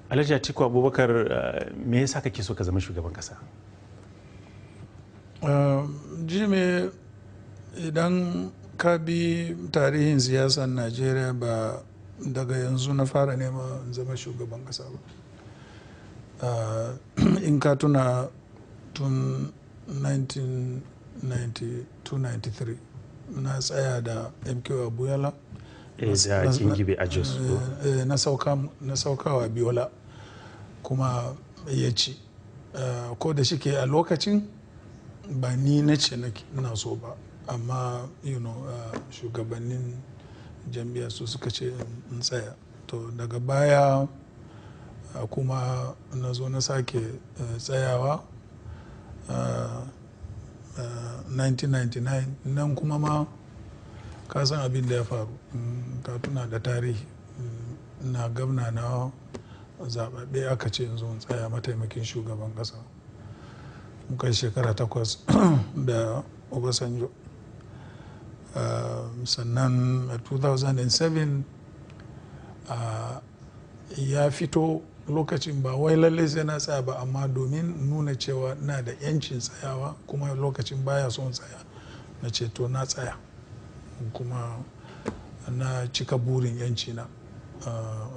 Alhaji Atiku Abubakar, me yasa kake so ka zama shugaban kasa? Jime, idan ka bi tarihin siyasar Najeriya ba daga yanzu na fara neman zama shugaban kasa ba. In ka tuna tun 1992-93 na tsaya da MK Abuyala. Da Kingibe a Jos. Na saukawa Biola kuma ya ci. Ko da shike a lokacin ba ni na ce na so ba, amma shugabannin jam'iyya su suka ce in tsaya. To daga baya kuma na zo na sake tsayawa 1999 nan kuma ma ka san abin da ya faru, ka tuna da tarihi na gwamna na zaɓaɓɓe aka ce yanzu in tsaya mataimakin shugaban ƙasa. Muka yi shekara 8 da Obasanjo. Sannan a 2007 ya fito lokacin ba wai lallai sai na tsaya ba, amma domin nuna cewa na da 'yancin tsayawa kuma lokacin baya son tsaya na ce to na tsaya kuma na cika burin 'yanci na.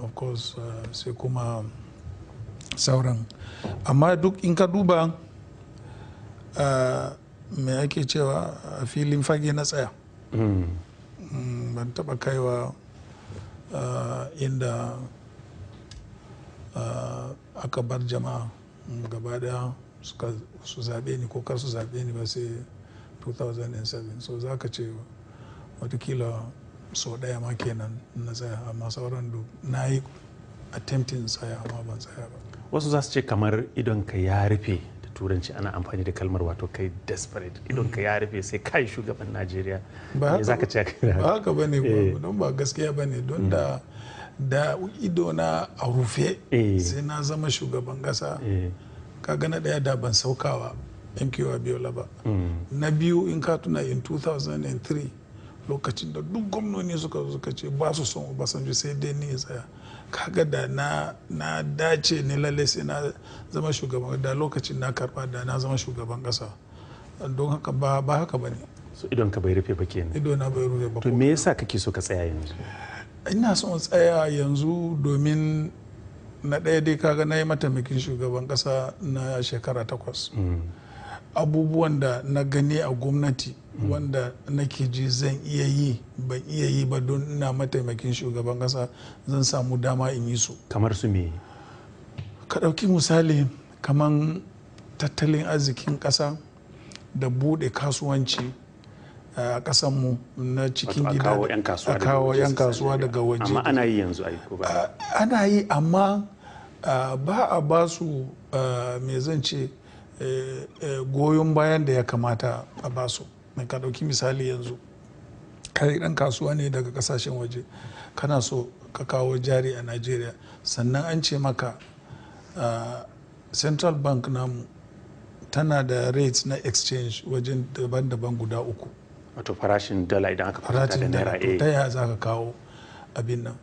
Of course sai kuma sauran, amma duk in ka duba me ake cewa a filin fage na tsaya. Ban taba kaiwa inda aka bar jama'a gaba daya su zaɓe ni ko kar su zaɓe ni ba sai 2007. So za ka ce watakila sau ɗaya ma kenan na tsaya, amma sauran duk na yi attempting tsaya amma ban tsaya ba. Wasu za su ce kamar idonka ya rufe, da turanci ana amfani da kalmar wato kai desperate, idonka ya rufe sai kai shugaban Najeriya. Me za ka ce? Ba haka ba ne, don ba gaskiya ba ne, don da idona a rufe sai na zama shugaban kasa. Kaga na ɗaya da ban saukawa MK Abiola ba. Na biyu in ka tuna in 2003 lokacin da duk gwamnoni suka ce ba su son Obasanjo sai dai ni ya tsaya. Kaga da na dace ne lalle sai na zama shugaban, da lokacin na karba da na zama shugaban kasa. Don haka ba haka ba ne. So idon ka bai rufe ba kenan? Ido na bai rufe ba. To me yasa kake so ka tsaya yanzu? Ina son tsaya yanzu domin na ɗaya dai kaga na yi mataimakin shugaban kasa na shekara 8. Abubuwan da na gani a gwamnati wanda nake ji zan iya yi ban iya yi ba don ina mataimakin shugaban kasa, zan samu dama in yi su. Kamar su me? Ka ɗauki misali kamar tattalin arzikin ƙasa da buɗe kasuwanci a ƙasanmu na cikin gida, a kawo 'yan kasuwa daga waje. Amma ana yi yanzu ko ba? Ana yi, amma ba a ba su me zan ce goyon bayan da ya kamata a ba su. Ka ɗauki misali yanzu kai ɗan kasuwa ne daga ƙasashen waje, kana so ka kawo jari a Najeriya, sannan an ce maka Central Bank namu tana da rates na exchange wajen daban-daban guda 3. Wato farashin dala idan aka fara da naira. Ta yaya za ka kawo abin nan?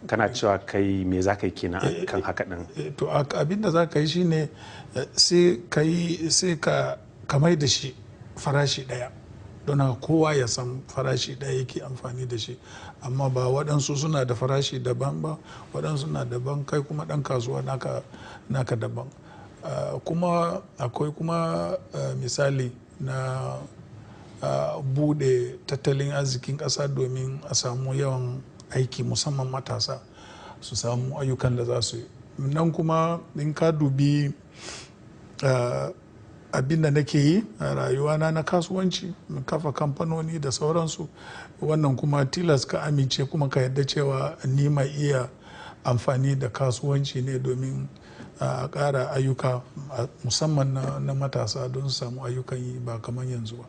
Kana cewa kai me za ka yi kenan kan haka ɗin? To abin da za ka yi shine sai ka mai da shi farashi ɗaya, don haka kowa ya san farashi ɗaya yake amfani da shi. Amma ba waɗansu suna da farashi daban ba, waɗansu na daban, kai kuma ɗan kasuwa naka daban. Kuma akwai kuma misali na bude tattalin arzikin ƙasa domin a samu yawan aiki, musamman matasa su samu ayyukan da za su yi. Nan kuma in ka dubi abin da nake yi a rayuwana na kasuwanci, kafa kamfanoni da sauransu, wannan kuma tilas ka amince kuma ka yadda cewa ni mai iya amfani da kasuwanci ne domin a ƙara ayyuka musamman na matasa don su samu ayyukan yi ba kamar yanzu ba.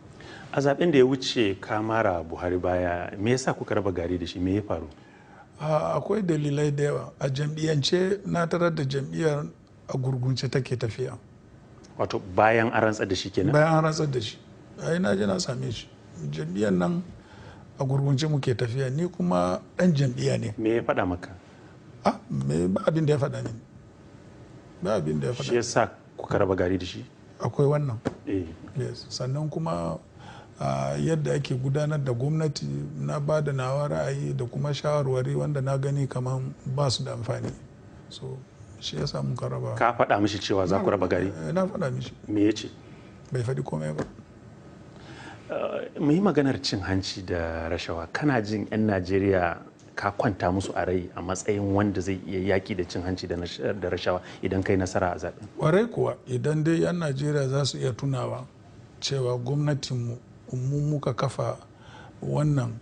A zaben da ya wuce ka mara Buhari baya, me yasa kuka raba gari da shi, me ya faru? Akwai dalilai da yawa. A jam'iyyance na tarar da jam'iyyar a gurgunce take tafiya. Wato bayan an rantsar da shi kenan? Bayan an rantsar da shi. Ai na je na same shi. Jam'iyyar nan a gurgunce muke tafiya, ni kuma ɗan jam'iyya ne. Me ya faɗa maka? Me ba abin da ya faɗa ne. ba abin da ya faɗa. Shi yasa kuka raba gari da shi? Akwai wannan. Yes. Sannan kuma yadda ake gudanar da gwamnati na ba da nawa ra'ayi da kuma shawarwari wanda na gani kamar ba su da amfani. So shi yasa muka raba. Ka faɗa mishi cewa za ku raba gari? Na faɗa mishi. Me ya ce? Bai faɗi komai ba. Mu yi maganar cin hanci da rashawa. Kana jin 'yan Najeriya ka kwanta musu a rai a matsayin wanda zai iya yaki da cin hanci da rashawa idan kai nasara a zaɓen? Kwarai kuwa, idan dai 'yan Najeriya za su iya tunawa cewa gwamnatinmu mu muka kafa wannan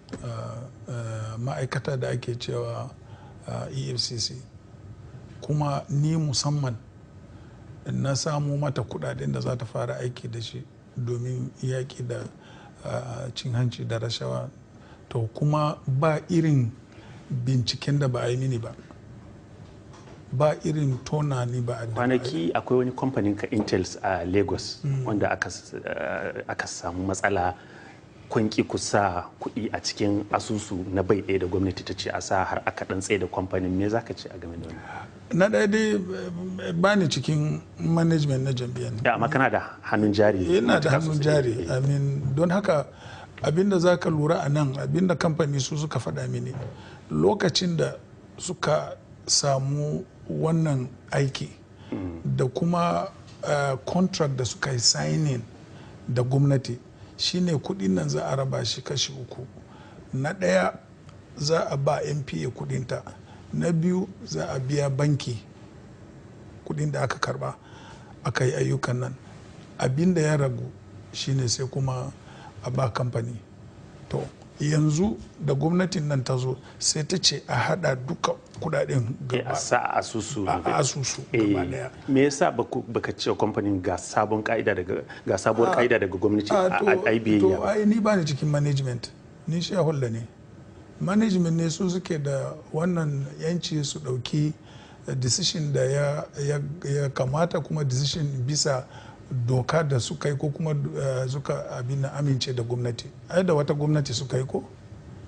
ma'aikata da ake cewa EFCC, kuma ni musamman na samu mata kudaden da za ta fara aiki da shi domin yaƙi da cin hanci da rashawa, to kuma ba irin binciken da ba a yi mini ba irin tona ni ba. Kwanaki akwai wani kamfanin ka Intels a Lagos wanda aka samu matsala, kun ki ku sa kuɗi a cikin asusu na bai ɗaya da gwamnati ta ce a sa, har aka ɗan tsaye da kamfanin. Me za ka ce a game da wannan? Na ɗaya dai ba ni cikin management na jam'iyyar. Amma kana da hannun jari? Ina da hannun jari. Don haka abinda za ka lura a nan, abinda kamfani su suka faɗa mini lokacin da suka samu wannan aiki da kuma contract da suka yi signing da gwamnati, shine kudin nan za a raba shi kashi uku. Na ɗaya za a ba NPA kudinta, na biyu za a biya banki kudin da aka karba aka yi ayyukan nan, abinda ya ragu shine sai kuma a ba kamfani. To yanzu da gwamnatin nan ta zo sai ta ce a hada duka kudaden gaba a sa a asusu gaba daya. Me yasa baka ce kamfanin ga sabuwar ka'ida daga gwamnati a biyayya ba? To ni ba ni cikin management, ni shareholder ne. Management ne su suke da wannan yanci su dauki decision da ya kamata, kuma decision bisa doka da suka yi ko kuma suka abin amince da gwamnati. Ai da wata gwamnati suka yi ko?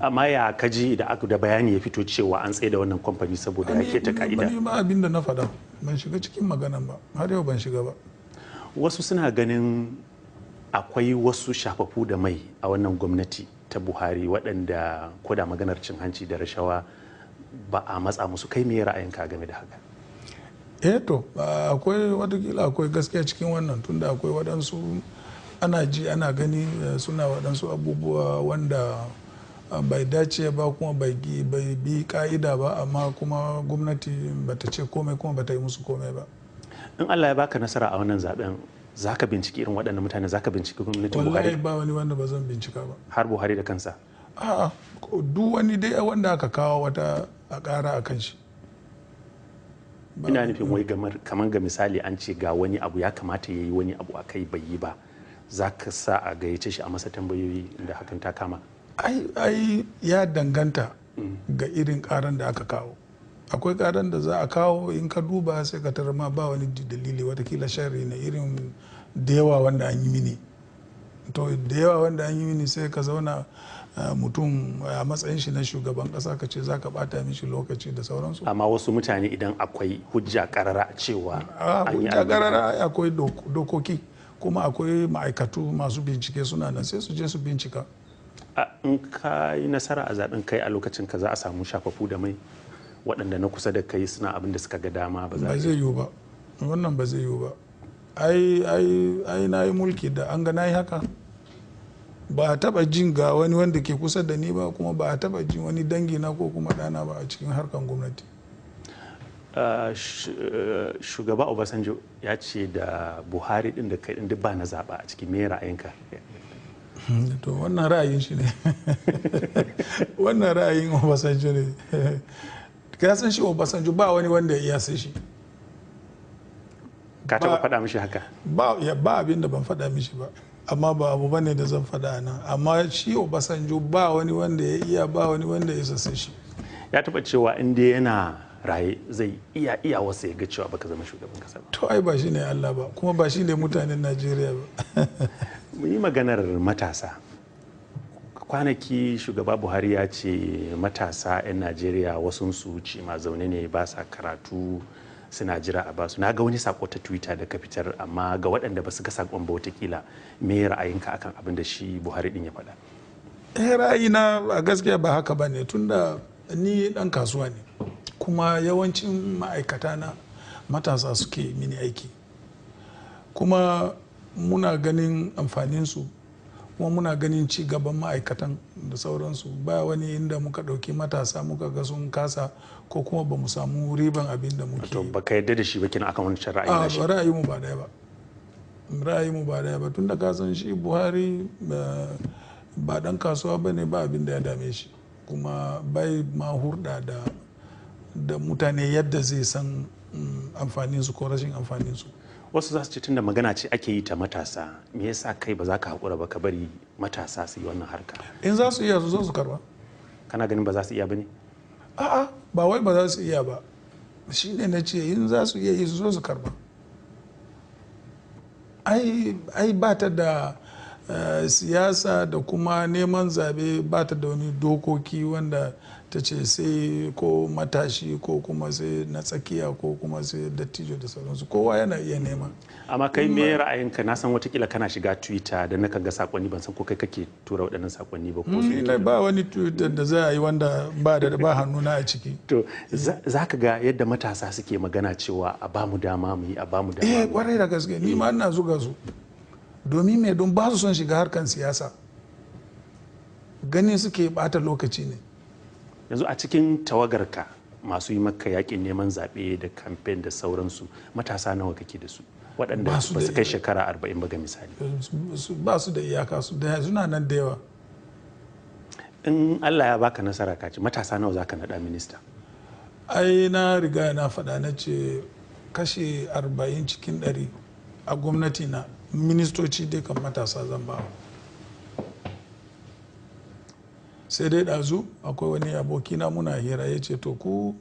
Amma ya kaji da bayani ya fito cewa an tsaye da wannan kamfani saboda yake ta ka'ida? Ni ba abin da na faɗa, ban shiga cikin maganan ba, har yau ban shiga ba. Wasu suna ganin akwai wasu shafafu da mai a wannan gwamnati ta Buhari waɗanda koda maganar cin hanci da rashawa ba a matsa musu. Kai me ra'ayinka game da haka? To akwai watakila akwai gaskiya cikin wannan, tunda akwai waɗansu ana ji ana gani suna waɗansu abubuwa wanda bai dace ba kuma bai bi ka'ida ba, amma kuma gwamnati bata ce komai kuma bata yi musu komai ba. In Allah ya baka nasara a wannan zaben, za ka binciki irin waɗannan mutane, za ka binciki gwamnatin Buhari? Wallahi ba wani wanda ba zan bincika ba. Har Buhari da kansa? A'a, duk wani dai wanda aka kawo wata a ƙara a kan shi. Ina nufin wai kamar ga misali an ce ga wani abu ya kamata ya yi wani abu a kai bai yi ba, za ka sa a gayyace shi a masa tambayoyi da hakan ta kama? Ai ya danganta ga irin karan da aka kawo. Akwai karan da za a kawo in ka duba sai ka tarar ma ba wani dalili, watakila sharri na irin da yawa wanda an yi mini. To da yawa wanda an yi mini sai ka zauna mutum a matsayin shi na shugaban kasa ka ce za ka bata mishi lokaci da sauransu. Amma wasu mutane idan akwai hujja karara cewa an yi hujja karara, akwai dokoki kuma akwai ma'aikatu masu bincike suna nan, sai su je su bincika. In ka yi nasara a zaben kai a lokacin ka za a samu shafafu da mai waɗanda na kusa da kai suna abin da suka ga dama ba zai yiwu ba. Wannan ba zai yiwu ba. ai na yi mulki da an ga na yi haka. Ba a taba jin ga wani wanda ke kusa da ni ba, kuma ba a taba jin wani dangi na ko kuma ɗana ba a cikin harkar gwamnati. Shugaba Obasanjo ya ce da Buhari din da kai din duk ba na zaɓa a cikin, me ra'ayinka? To wannan ra'ayin shi ne. Wannan ra'ayin Obasanjo ne. Ka san shi Obasanjo ba wani wanda ya iya sai shi. Ka taɓa faɗa mishi haka? Ba abin da ban faɗa mishi ba, amma ba abu bane da zan faɗa nan. Amma shi Obasanjo ba wani wanda ya iya, ba wani wanda ya sai shi. Ya taɓa cewa in dai yana raye zai iya wasu ya ga cewa baka zama shugaban kasa ba. To ai ba shi ne Allah ba, kuma ba shi ne mutanen Najeriya ba. Mu yi maganar matasa. Kwanaki shugaba Buhari ya ce matasa 'yan Najeriya wasunsu ci ma zaune ne, ba sa karatu, suna jira a basu. Na ga wani sako ta Twitter da ka fitar, amma ga waɗanda ba su ga sakon ba watakila me ra'ayinka akan abin da shi Buhari din ya faɗa? Ra'ayina a gaskiya ba haka ba ne, tunda ni ɗan kasuwa ne kuma yawancin ma'aikata na matasa suke mini aiki, kuma muna ganin amfaninsu kuma muna ganin ci gaban ma'aikatan da sauransu. Ba wani inda muka ɗauki matasa muka ga sun kasa ko kuma ba mu samu riban abin da muke. To baka yarda da shi ba kina akan wancan ra'ayi na shi? Ra'ayinmu ba daya ba, ra'ayinmu ba daya ba, tunda ka san shi Buhari ba dan kasuwa ba ne, ba abin da ya dame shi, kuma bai ma hurɗa da mutane yadda zai san amfaninsu ko rashin amfaninsu. Wasu za su ce tunda magana ce ake yi ta matasa, me yasa kai ba za ka haƙura ba ka bari matasa su yi wannan harka? In za su iya su zo su karba. Kana ganin ba za su iya ba ne? A'a, ba wai ba za su iya ba, shi ne na ce in za su iya yi su zo su karba. Ai ba ta da siyasa da kuma neman zabe, ba ta da wani dokoki wanda ta ce sai ko matashi ko kuma sai na tsakiya ko kuma sai dattijo da sauransu. Kowa yana iya nema. Amma kai me ra'ayinka? Na san watakila kana shiga Twitter da naka ga sakonni, ban san ko kai kake tura waɗannan sakonni ba ko su. Ba wani Twitter da za a yi wanda ba hannuna a ciki. To za ka ga yadda matasa suke magana cewa a ba mu dama mu yi, a ba mu dama. Kwarai da gaske, ni ma ina zuga su. Domin me? Don ba su son shiga harkan siyasa, gani suke bata lokaci ne. Yanzu a cikin tawagarka masu yi maka yakin neman zaɓe da kamfen da sauransu, matasa nawa kake da su waɗanda ba su kai shekara 40 ba ga misali? Ba su da iyaka, suna nan da yawa. In Allah ya baka nasara kaci, matasa nawa zaka naɗa minista? Ai na riga na faɗa, na ce kashi 40 cikin 100 a gwamnati na ministoci dai kan matasa zan ba. Sai dai ɗazu akwai wani abokina muna hira, ya ce to ku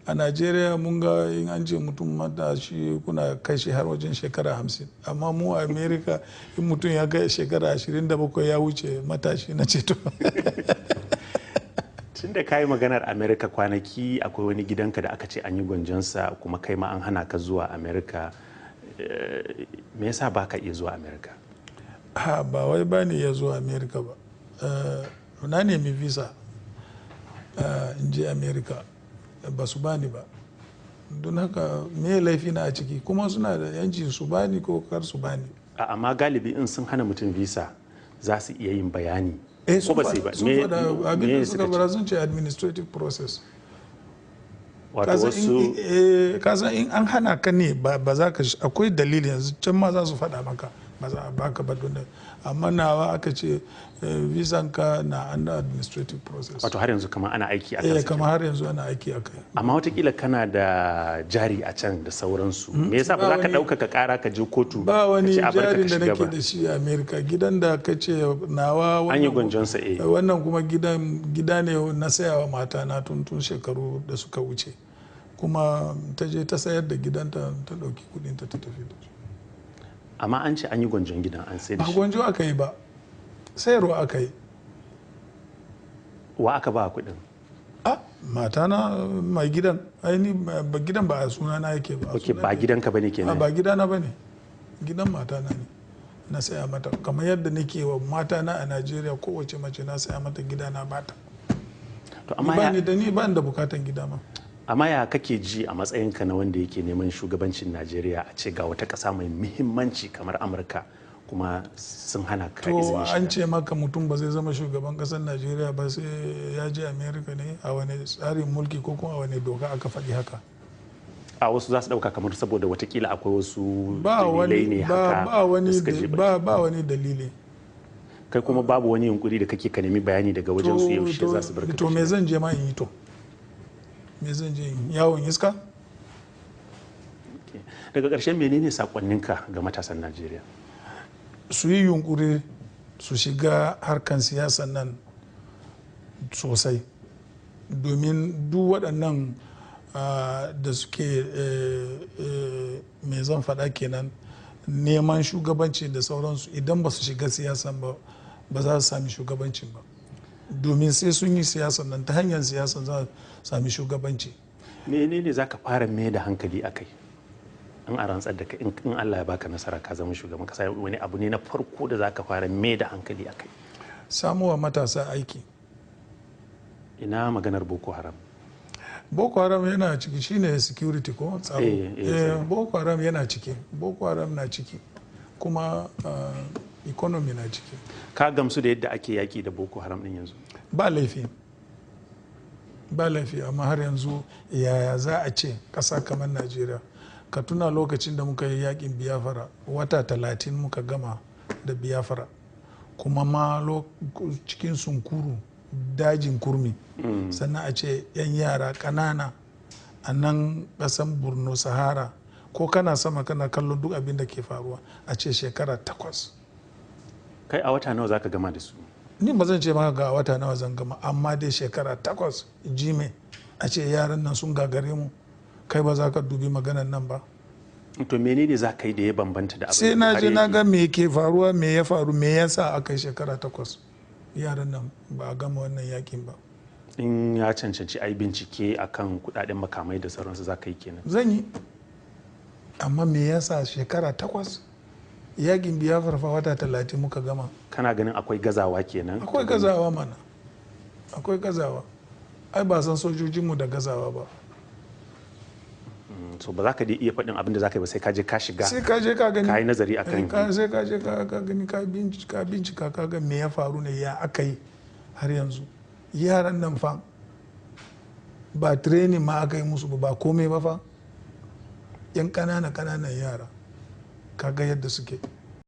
a Najeriya mun ga in an ce mutum matashi kuna kai shi har wajen shekara 50, amma mu a America in mutum ya kai shekara 27 ya wuce matashi. Na ce to tun da kayi maganar America, kwanaki akwai wani gidanka da aka ce an yi gwanjonsa kuma kai ma an hana ka zuwa America. Me yasa ba ka iya zuwa America? Ba wai ba ni iya zuwa America ba. Na nemi visa in je America, ba su bani ba. Don haka me laifi na a ciki? Kuma suna da yanci su bani ko kar su bani. Amma galibi in sun hana mutum visa za su iya yin bayani. Ko ba su ba? Abin da suka bara sun ce administrative process. Kasan in an hana ka ne ba za ka, akwai dalili, yanzu can ma za su faɗa maka ba za a baka ba. Amma nawa aka ce visan ka na under administrative process. Wato har yanzu kamar ana aiki a kansa? Kamar har yanzu ana aiki a kai. Amma watakila kana da jari a can da sauransu, me yasa ba za ka ɗaukaka ƙara ka je kotu? Ba wani jarin da nake da shi a America. Gidan da ka ce nawa an yi gwanjonsa. Wannan kuma gida ne na sayawa mata na tun shekaru da suka wuce, kuma ta je ta sayar da gidanta, ta ɗauki kudinta ta tafi da su. Amma an ce an yi gwanjon gidan, an sai da shi. Ba gwanjo aka yi ba, sayarwa aka yi. Wa aka ba kuɗin? Mata na mai gidan. Aini gidan ba a suna na yake ba. Ok, ba gidanka bane kenan? Ba gidana bane, gidan mata na ne na saya mata, kamar yadda nake wa mata na a Najeriya. Kowace mace na saya mata gida na bata. To amma ni ba da bukatan gida ma. Amma ya kake ji a matsayinka na wanda yake neman shugabancin Najeriya, a ce ga wata ƙasa mai muhimmanci kamar Amurka kuma sun hana ka izinin shiga? To an ce maka mutum ba zai zama shugaban ƙasar Najeriya ba sai ya je Amerika ne? A wani tsarin mulki ko kuma a wani doka aka faɗi haka? A wasu za su ɗauka kamar saboda watakila akwai wasu dalilai ne haka da suka je ba wani dalili. Kai kuma babu wani yunkuri da kake ka nemi bayani daga wajen su yaushe za su barka? To me zan je ma in yi to? Me zan je yawon iska? Daga ƙarshen menene sakonninka ga matasan Najeriya? Su yi yunkuri su shiga harkan siyasan nan sosai, domin duk waɗannan da suke me zan faɗa kenan, neman shugabanci da sauransu, idan ba su shiga siyasan ba za su sami shugabancin ba. Domin sai sun yi siyasan nan, ta hanyar siyasan za su sami shugabanci. menene za ka fara mai da hankali a kai in a rantsar da kai in Allah ya baka nasara ka zama shugaban kasa, wani abu ne na farko da za ka fara mai da hankali a kai? Samuwa matasa aiki. Ina maganar Boko Haram? Boko Haram yana ciki, shine security ko tsaro. Boko Haram yana ciki, Boko Haram na ciki, kuma economy na ciki. Ka gamsu da yadda ake yaki da Boko Haram din yanzu? Ba laifi, ba laifi, amma har yanzu yaya za a ce ƙasa kamar Najeriya? Ka tuna lokacin da muka yi yakin Biafra, wata 30 muka gama da Biafra, kuma ma cikin sunkuru, dajin kurmi, sannan a ce 'yan yara ƙanana a nan ƙasan Borno Sahara, ko kana sama kana kallon duk abin da ke faruwa, a ce shekara 8. Kai a wata nawa za ka gama da su? Ni ba zan ce maka ga wata nawa zan gama, amma dai shekara 8 jime a ce yaran nan sun gagare mu, kai ba za ka dubi maganan nan ba. To menene za ka yi da ya bambanta da abin sai na je na ga me ke faruwa, me ya faru, me ya sa aka yi shekara 8 yaran nan ba a gama wannan yakin ba. In ya cancanci a yi bincike akan kudaden makamai da sauransu za ka yi kenan? Zan yi, amma me ya sa shekara 8? Yakin Biafra fa wata 30 muka gama. Kana ganin akwai gazawa kenan? Akwai gazawa mana, akwai gazawa. Ai ba san sojojinmu da gazawa ba. So ba za ka iya faɗin abin da za ka yi ba, sai ka je ka shiga, sai ka je ka gani, ka yi nazari akan sai ka je ka gani, ka bincika ka ga me ya faru ne, ya aka yi har yanzu. Yaran nan fa ba training ma aka yi musu ba komai ba fa, yan ƙananan yara, ka ga yadda suke.